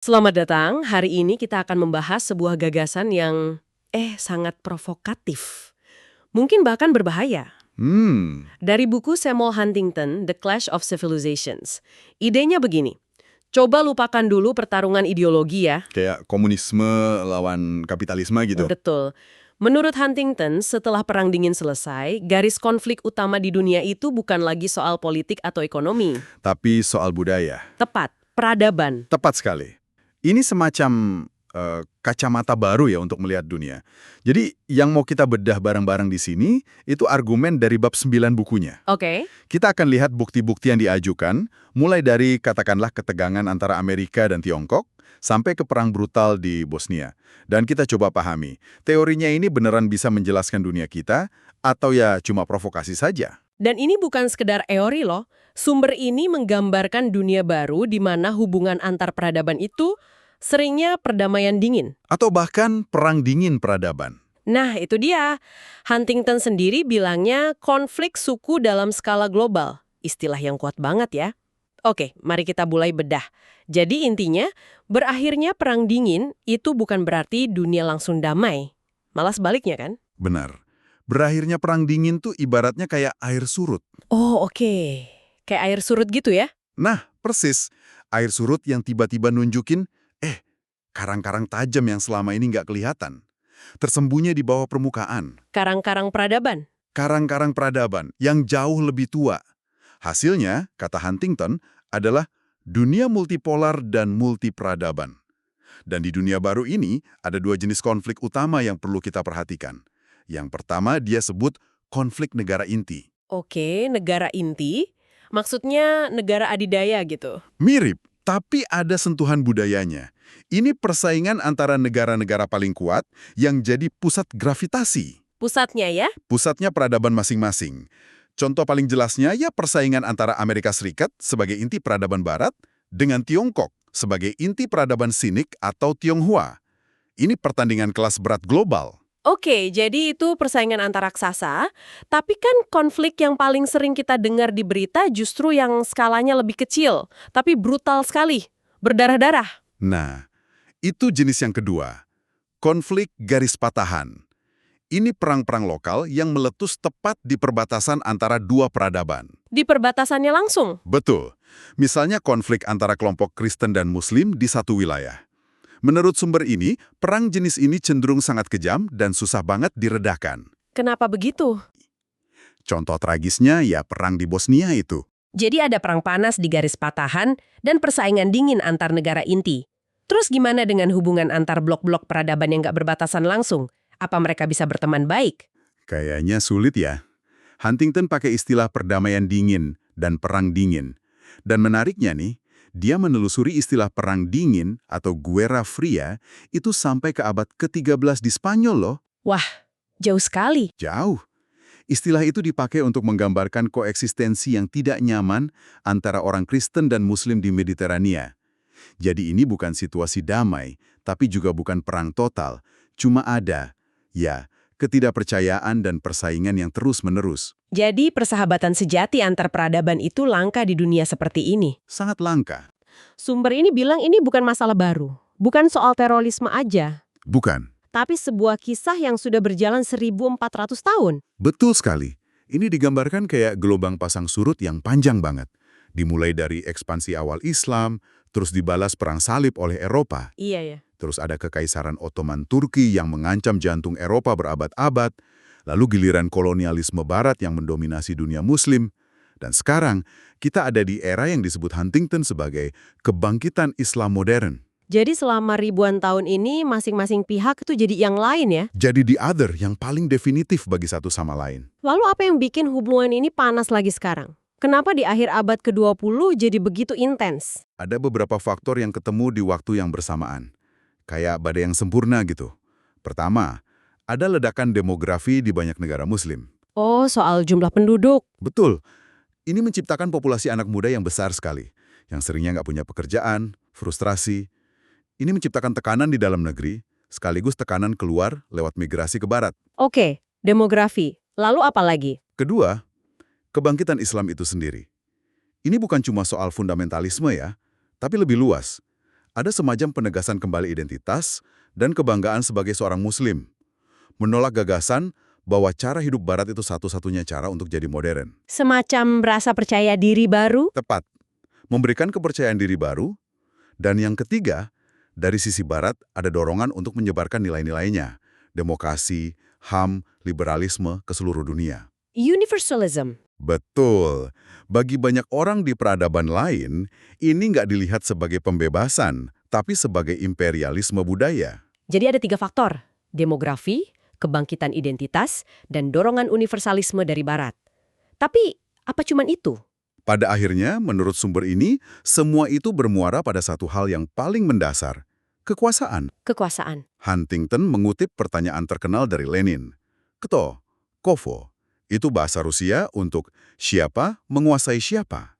Selamat datang. Hari ini kita akan membahas sebuah gagasan yang sangat provokatif. Mungkin bahkan berbahaya. Hmm, Dari buku Samuel Huntington, The Clash of Civilizations. Idenya begini. Coba lupakan dulu pertarungan ideologi ya. kayak komunisme lawan kapitalisme gitu. Betul. Menurut Huntington, setelah Perang Dingin selesai, garis konflik utama di dunia itu bukan lagi soal politik atau ekonomi. Tapi soal budaya. Tepat, peradaban. Tepat sekali. Ini semacam kacamata baru ya untuk melihat dunia. Jadi yang mau kita bedah bareng-bareng di sini, itu argumen dari bab 9 bukunya. Oke. Kita akan lihat bukti-bukti yang diajukan, mulai dari katakanlah ketegangan antara Amerika dan Tiongkok, sampai ke perang brutal di Bosnia. Dan kita coba pahami, teorinya ini beneran bisa menjelaskan dunia kita, atau ya cuma provokasi saja? Dan ini bukan sekedar teori loh. Sumber ini menggambarkan dunia baru di mana hubungan antar peradaban itu seringnya perdamaian dingin. Atau bahkan perang dingin peradaban? Nah, itu dia. Huntington sendiri bilangnya konflik suku dalam skala global. Istilah yang kuat banget ya. Oke, mari kita mulai bedah. Jadi intinya, berakhirnya perang dingin itu bukan berarti dunia langsung damai. Malah sebaliknya kan? Benar. Berakhirnya perang dingin tuh ibaratnya kayak air surut. Oh, oke. Kayak air surut gitu ya? Nah, persis. Air surut yang tiba-tiba nunjukin, karang-karang tajam yang selama ini nggak kelihatan. Tersembunyi di bawah permukaan. Karang-karang peradaban. Karang-karang peradaban yang jauh lebih tua. Hasilnya, kata Huntington, adalah dunia multipolar dan multiperadaban. Dan di dunia baru ini, ada dua jenis konflik utama yang perlu kita perhatikan. Yang pertama, dia sebut konflik negara inti. Oke, negara inti. Maksudnya negara adidaya gitu. Mirip, tapi ada sentuhan budayanya. Ini persaingan antara negara-negara paling kuat yang jadi pusat gravitasi. Pusatnya ya? Pusatnya peradaban masing-masing. Contoh paling jelasnya ya persaingan antara Amerika Serikat sebagai inti peradaban barat dengan Tiongkok sebagai inti peradaban Sinik atau Tionghoa. Ini pertandingan kelas berat global. Oke, jadi itu persaingan antar raksasa, tapi kan konflik yang paling sering kita dengar di berita justru yang skalanya lebih kecil, tapi brutal sekali, berdarah-darah. Nah, itu jenis yang kedua. Konflik garis patahan. Ini perang-perang lokal yang meletus tepat di perbatasan antara dua peradaban. Di perbatasannya langsung. Betul. Misalnya konflik antara kelompok Kristen dan Muslim di satu wilayah. Menurut sumber ini, perang jenis ini cenderung sangat kejam dan susah banget diredakan. Kenapa begitu? Contoh tragisnya ya perang di Bosnia itu. Jadi ada perang panas di garis patahan dan persaingan dingin antar negara inti. Terus gimana dengan hubungan antar blok-blok peradaban yang nggak berbatasan langsung? Apa mereka bisa berteman baik? Kayaknya sulit ya. Huntington pakai istilah perdamaian dingin dan perang dingin. Dan menariknya nih, dia menelusuri istilah perang dingin atau Guerra Fria itu sampai ke abad ke-13 di Spanyol loh. Wah, jauh sekali. Jauh. Istilah itu dipakai untuk menggambarkan koeksistensi yang tidak nyaman antara orang Kristen dan Muslim di Mediterania. Jadi ini bukan situasi damai, tapi juga bukan perang total. Cuma ada, ya, ketidakpercayaan dan persaingan yang terus-menerus. Jadi persahabatan sejati antar peradaban itu langka di dunia seperti ini. Sangat langka. Sumber ini bilang ini bukan masalah baru. Bukan soal terorisme aja. Bukan. Tapi sebuah kisah yang sudah berjalan 1400 tahun. Betul sekali. Ini digambarkan kayak gelombang pasang surut yang panjang banget. Dimulai dari ekspansi awal Islam, terus dibalas perang salib oleh Eropa. Iya ya. Terus ada Kekaisaran Ottoman Turki yang mengancam jantung Eropa berabad-abad. Lalu giliran kolonialisme Barat yang mendominasi dunia Muslim. Dan sekarang, kita ada di era yang disebut Huntington sebagai kebangkitan Islam modern. Jadi selama ribuan tahun ini masing-masing pihak itu jadi yang lain ya. Jadi the other yang paling definitif bagi satu sama lain. Lalu apa yang bikin hubungan ini panas lagi sekarang? Kenapa di akhir abad ke-20 jadi begitu intens? Ada beberapa faktor yang ketemu di waktu yang bersamaan. Kayak badai yang sempurna gitu. Pertama, ada ledakan demografi di banyak negara Muslim. Oh, soal jumlah penduduk. Betul. Ini menciptakan populasi anak muda yang besar sekali. Yang seringnya nggak punya pekerjaan, frustrasi. Ini menciptakan tekanan di dalam negeri, sekaligus tekanan keluar lewat migrasi ke barat. Oke, demografi. Lalu apa lagi? Kedua, kebangkitan Islam itu sendiri. Ini bukan cuma soal fundamentalisme ya, tapi lebih luas. Ada semacam penegasan kembali identitas dan kebanggaan sebagai seorang Muslim. Menolak gagasan bahwa cara hidup Barat itu satu-satunya cara untuk jadi modern. Semacam rasa percaya diri baru? Tepat. Memberikan kepercayaan diri baru. Dan yang ketiga, dari sisi Barat ada dorongan untuk menyebarkan nilai-nilainya. Demokrasi, HAM, liberalisme ke seluruh dunia. Universalism. Betul. Bagi banyak orang di peradaban lain, ini nggak dilihat sebagai pembebasan, tapi sebagai imperialisme budaya. Jadi ada 3 faktor. Demografi, kebangkitan identitas, dan dorongan universalisme dari Barat. Tapi, apa cuman itu? Pada akhirnya, menurut sumber ini, semua itu bermuara pada satu hal yang paling mendasar, kekuasaan. Kekuasaan. Huntington mengutip pertanyaan terkenal dari Lenin. Kto, kovo, itu bahasa Rusia untuk siapa menguasai siapa.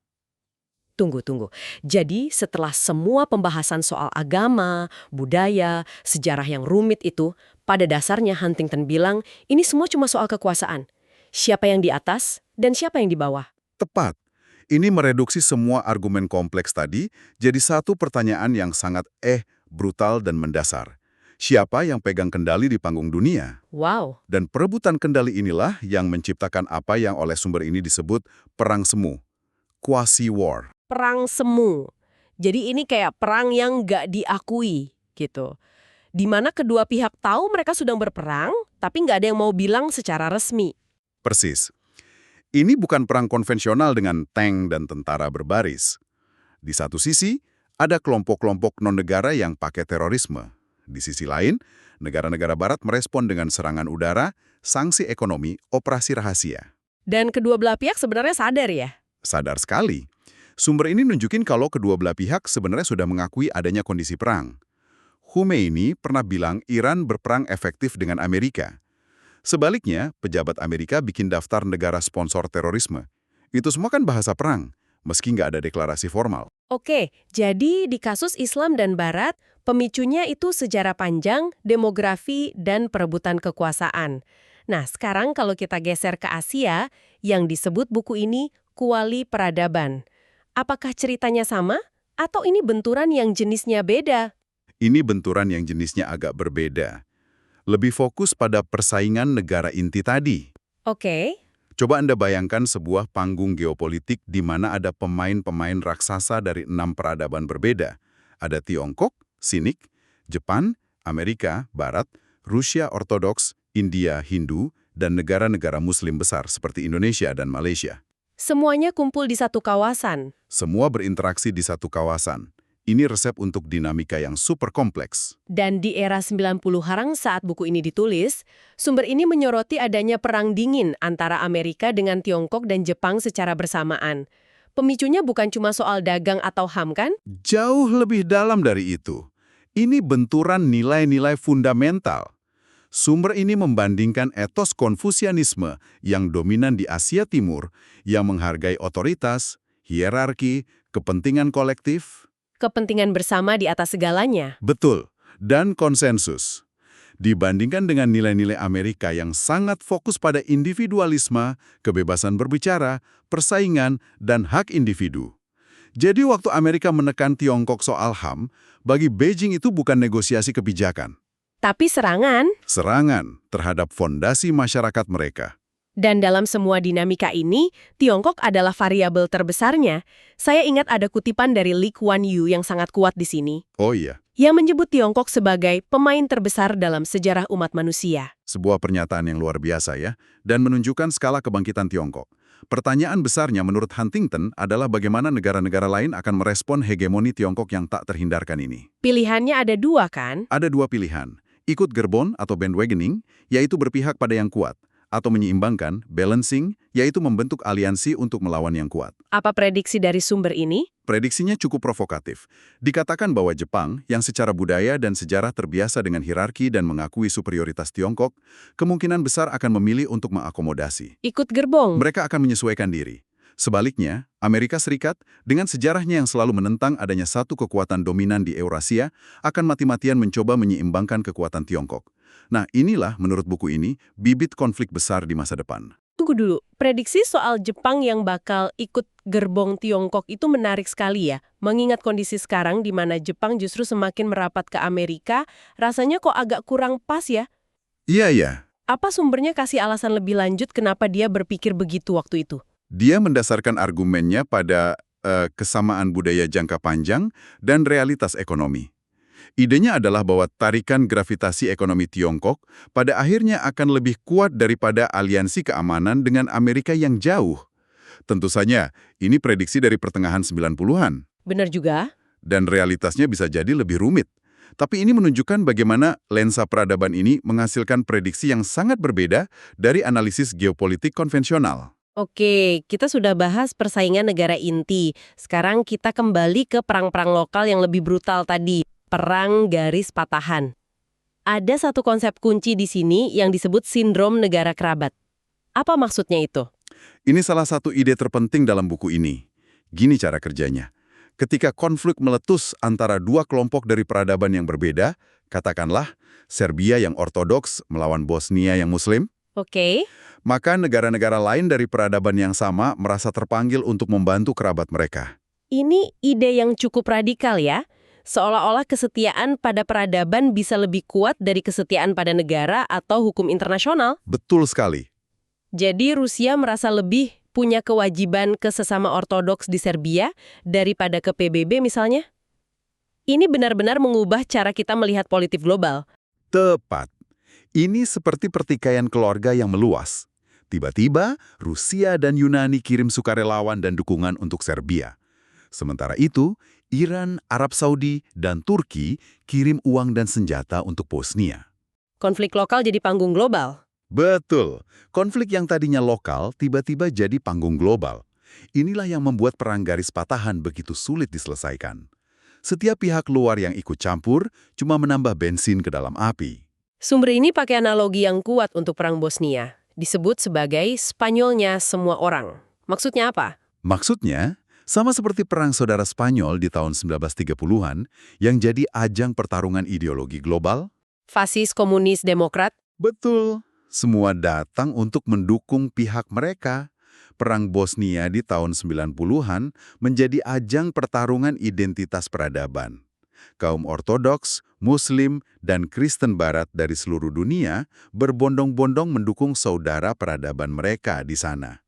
Tunggu. Jadi setelah semua pembahasan soal agama, budaya, sejarah yang rumit itu, pada dasarnya Huntington bilang ini semua cuma soal kekuasaan. Siapa yang di atas dan siapa yang di bawah. Tepat. Ini mereduksi semua argumen kompleks tadi jadi satu pertanyaan yang sangat brutal dan mendasar. Siapa yang pegang kendali di panggung dunia? Wow. Dan perebutan kendali inilah yang menciptakan apa yang oleh sumber ini disebut perang semu, quasi-war. Perang semu. Jadi ini kayak perang yang nggak diakui gitu. Di mana kedua pihak tahu mereka sedang berperang, tapi nggak ada yang mau bilang secara resmi. Persis. Ini bukan perang konvensional dengan tank dan tentara berbaris. Di satu sisi, ada kelompok-kelompok non-negara yang pakai terorisme. Di sisi lain, negara-negara Barat merespon dengan serangan udara, sanksi ekonomi, operasi rahasia. Dan kedua belah pihak sebenarnya sadar ya? Sadar sekali. Sumber ini nunjukin kalau kedua belah pihak sebenarnya sudah mengakui adanya kondisi perang. Khomeini pernah bilang Iran berperang efektif dengan Amerika. Sebaliknya, pejabat Amerika bikin daftar negara sponsor terorisme. Itu semua kan bahasa perang, meski nggak ada deklarasi formal. Oke, jadi di kasus Islam dan Barat, pemicunya itu sejarah panjang, demografi, dan perebutan kekuasaan. Nah, sekarang kalau kita geser ke Asia, yang disebut buku ini Kuali Peradaban. Apakah ceritanya sama? Atau ini benturan yang jenisnya beda? Ini benturan yang jenisnya agak berbeda. Lebih fokus pada persaingan negara inti tadi. Oke. Coba Anda bayangkan sebuah panggung geopolitik di mana ada pemain-pemain raksasa dari 6 peradaban berbeda. Ada Tiongkok, Sinik, Jepang, Amerika, Barat, Rusia Ortodoks, India, Hindu, dan negara-negara Muslim besar seperti Indonesia dan Malaysia. Semuanya kumpul di satu kawasan. Semua berinteraksi di satu kawasan. Ini resep untuk dinamika yang super kompleks. Dan di era 90-an saat buku ini ditulis, sumber ini menyoroti adanya perang dingin antara Amerika dengan Tiongkok dan Jepang secara bersamaan. Pemicunya bukan cuma soal dagang atau HAM kan? Jauh lebih dalam dari itu. Ini benturan nilai-nilai fundamental. Sumber ini membandingkan etos Konfusianisme yang dominan di Asia Timur, yang menghargai otoritas, hierarki, kepentingan kolektif. Kepentingan bersama di atas segalanya. Betul, dan konsensus. Dibandingkan dengan nilai-nilai Amerika yang sangat fokus pada individualisme, kebebasan berbicara, persaingan, dan hak individu. Jadi waktu Amerika menekan Tiongkok soal HAM, bagi Beijing itu bukan negosiasi kebijakan. Tapi serangan. Serangan terhadap fondasi masyarakat mereka. Dan dalam semua dinamika ini, Tiongkok adalah variabel terbesarnya. Saya ingat ada kutipan dari Lee Kuan Yew yang sangat kuat di sini. Oh iya. Yang menyebut Tiongkok sebagai pemain terbesar dalam sejarah umat manusia. Sebuah pernyataan yang luar biasa ya, dan menunjukkan skala kebangkitan Tiongkok. Pertanyaan besarnya menurut Huntington adalah bagaimana negara-negara lain akan merespon hegemoni Tiongkok yang tak terhindarkan ini. Pilihannya ada 2 kan? Ada 2 pilihan, ikut gerbong atau bandwagoning, yaitu berpihak pada yang kuat, atau menyeimbangkan, balancing, yaitu membentuk aliansi untuk melawan yang kuat. Apa prediksi dari sumber ini? Prediksinya cukup provokatif. Dikatakan bahwa Jepang, yang secara budaya dan sejarah terbiasa dengan hierarki dan mengakui superioritas Tiongkok, kemungkinan besar akan memilih untuk mengakomodasi. Ikut gerbong. Mereka akan menyesuaikan diri. Sebaliknya, Amerika Serikat, dengan sejarahnya yang selalu menentang adanya satu kekuatan dominan di Eurasia, akan mati-matian mencoba menyeimbangkan kekuatan Tiongkok. Nah, inilah, menurut buku ini, bibit konflik besar di masa depan. Tunggu dulu, prediksi soal Jepang yang bakal ikut gerbong Tiongkok itu menarik sekali ya. Mengingat kondisi sekarang di mana Jepang justru semakin merapat ke Amerika, rasanya kok agak kurang pas ya. Iya, iya. Apa sumbernya kasih alasan lebih lanjut kenapa dia berpikir begitu waktu itu? Dia mendasarkan argumennya pada kesamaan budaya jangka panjang dan realitas ekonomi. Idenya adalah bahwa tarikan gravitasi ekonomi Tiongkok pada akhirnya akan lebih kuat daripada aliansi keamanan dengan Amerika yang jauh. Tentu saja, ini prediksi dari pertengahan 90-an. Benar juga. Dan realitasnya bisa jadi lebih rumit. Tapi ini menunjukkan bagaimana lensa peradaban ini menghasilkan prediksi yang sangat berbeda dari analisis geopolitik konvensional. Oke, kita sudah bahas persaingan negara inti. Sekarang kita kembali ke perang-perang lokal yang lebih brutal tadi. Perang garis patahan. Ada satu konsep kunci di sini yang disebut sindrom negara kerabat. Apa maksudnya itu? Ini salah satu ide terpenting dalam buku ini. Gini cara kerjanya. Ketika konflik meletus antara dua kelompok dari peradaban yang berbeda, katakanlah Serbia yang ortodoks melawan Bosnia yang muslim, Oke. maka negara-negara lain dari peradaban yang sama merasa terpanggil untuk membantu kerabat mereka. Ini ide yang cukup radikal ya. Seolah-olah kesetiaan pada peradaban bisa lebih kuat dari kesetiaan pada negara atau hukum internasional. Betul sekali. Jadi Rusia merasa lebih punya kewajiban ke sesama ortodoks di Serbia daripada ke PBB misalnya? Ini benar-benar mengubah cara kita melihat politik global. Tepat. Ini seperti pertikaian keluarga yang meluas. Tiba-tiba, Rusia dan Yunani kirim sukarelawan dan dukungan untuk Serbia. Sementara itu, Iran, Arab Saudi, dan Turki kirim uang dan senjata untuk Bosnia. Konflik lokal jadi panggung global. Betul. Konflik yang tadinya lokal tiba-tiba jadi panggung global. Inilah yang membuat perang garis patahan begitu sulit diselesaikan. Setiap pihak luar yang ikut campur cuma menambah bensin ke dalam api. Sumber ini pakai analogi yang kuat untuk perang Bosnia. Disebut sebagai Spanyolnya semua orang. Maksudnya apa? Maksudnya, sama seperti perang saudara Spanyol di tahun 1930-an yang jadi ajang pertarungan ideologi global. Fasis, komunis, demokrat. Betul. Semua datang untuk mendukung pihak mereka. Perang Bosnia di tahun 90-an menjadi ajang pertarungan identitas peradaban. Kaum Ortodoks, Muslim, dan Kristen Barat dari seluruh dunia berbondong-bondong mendukung saudara peradaban mereka di sana.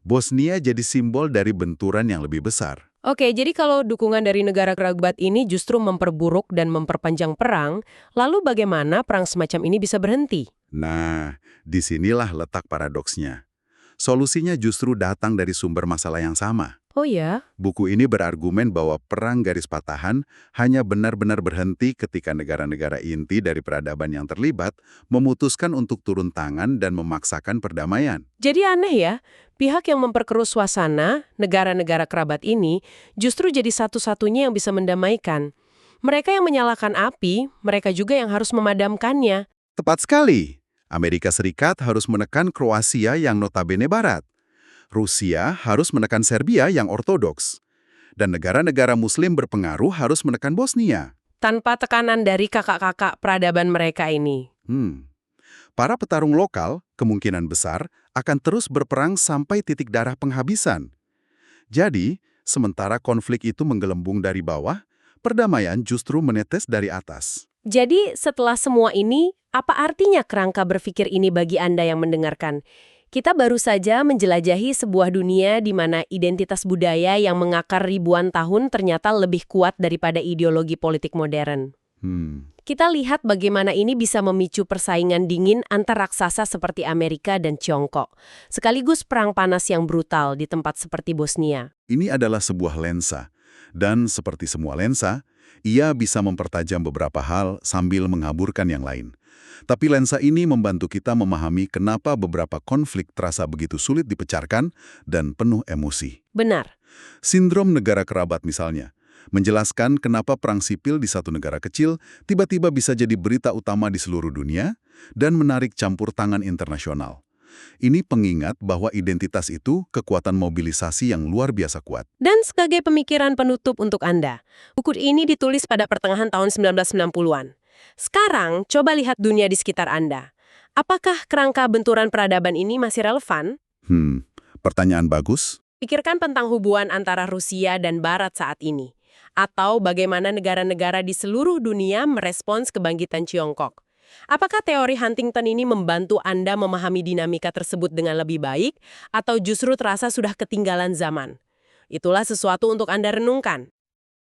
Bosnia jadi simbol dari benturan yang lebih besar. Oke, jadi kalau dukungan dari negara kerabat ini justru memperburuk dan memperpanjang perang, lalu bagaimana perang semacam ini bisa berhenti? Nah, disinilah letak paradoksnya. Solusinya justru datang dari sumber masalah yang sama. Oh ya? Buku ini berargumen bahwa perang garis patahan hanya benar-benar berhenti ketika negara-negara inti dari peradaban yang terlibat memutuskan untuk turun tangan dan memaksakan perdamaian. Jadi aneh ya, pihak yang memperkeruh suasana, negara-negara kerabat ini, justru jadi satu-satunya yang bisa mendamaikan. Mereka yang menyalakan api, mereka juga yang harus memadamkannya. Tepat sekali. Amerika Serikat harus menekan Kroasia yang notabene barat. Rusia harus menekan Serbia yang ortodoks. Dan negara-negara muslim berpengaruh harus menekan Bosnia. Tanpa tekanan dari kakak-kakak peradaban mereka ini. Para petarung lokal, kemungkinan besar, akan terus berperang sampai titik darah penghabisan. Jadi, sementara konflik itu menggelembung dari bawah, perdamaian justru menetes dari atas. Jadi setelah semua ini, apa artinya kerangka berpikir ini bagi Anda yang mendengarkan? Kita baru saja menjelajahi sebuah dunia di mana identitas budaya yang mengakar ribuan tahun ternyata lebih kuat daripada ideologi politik modern. Kita lihat bagaimana ini bisa memicu persaingan dingin antar raksasa seperti Amerika dan Tiongkok, sekaligus perang panas yang brutal di tempat seperti Bosnia. Ini adalah sebuah lensa, dan seperti semua lensa, ia bisa mempertajam beberapa hal sambil menghaburkan yang lain. Tapi lensa ini membantu kita memahami kenapa beberapa konflik terasa begitu sulit dipecahkan dan penuh emosi. Benar. Sindrom negara kerabat misalnya, menjelaskan kenapa perang sipil di satu negara kecil tiba-tiba bisa jadi berita utama di seluruh dunia dan menarik campur tangan internasional. Ini pengingat bahwa identitas itu kekuatan mobilisasi yang luar biasa kuat. Dan sebagai pemikiran penutup untuk Anda, buku ini ditulis pada pertengahan tahun 1990-an. Sekarang, coba lihat dunia di sekitar Anda. Apakah kerangka benturan peradaban ini masih relevan? Pertanyaan bagus. Pikirkan tentang hubungan antara Rusia dan Barat saat ini. Atau bagaimana negara-negara di seluruh dunia merespons kebangkitan Tiongkok. Apakah teori Huntington ini membantu Anda memahami dinamika tersebut dengan lebih baik, atau justru terasa sudah ketinggalan zaman? Itulah sesuatu untuk Anda renungkan.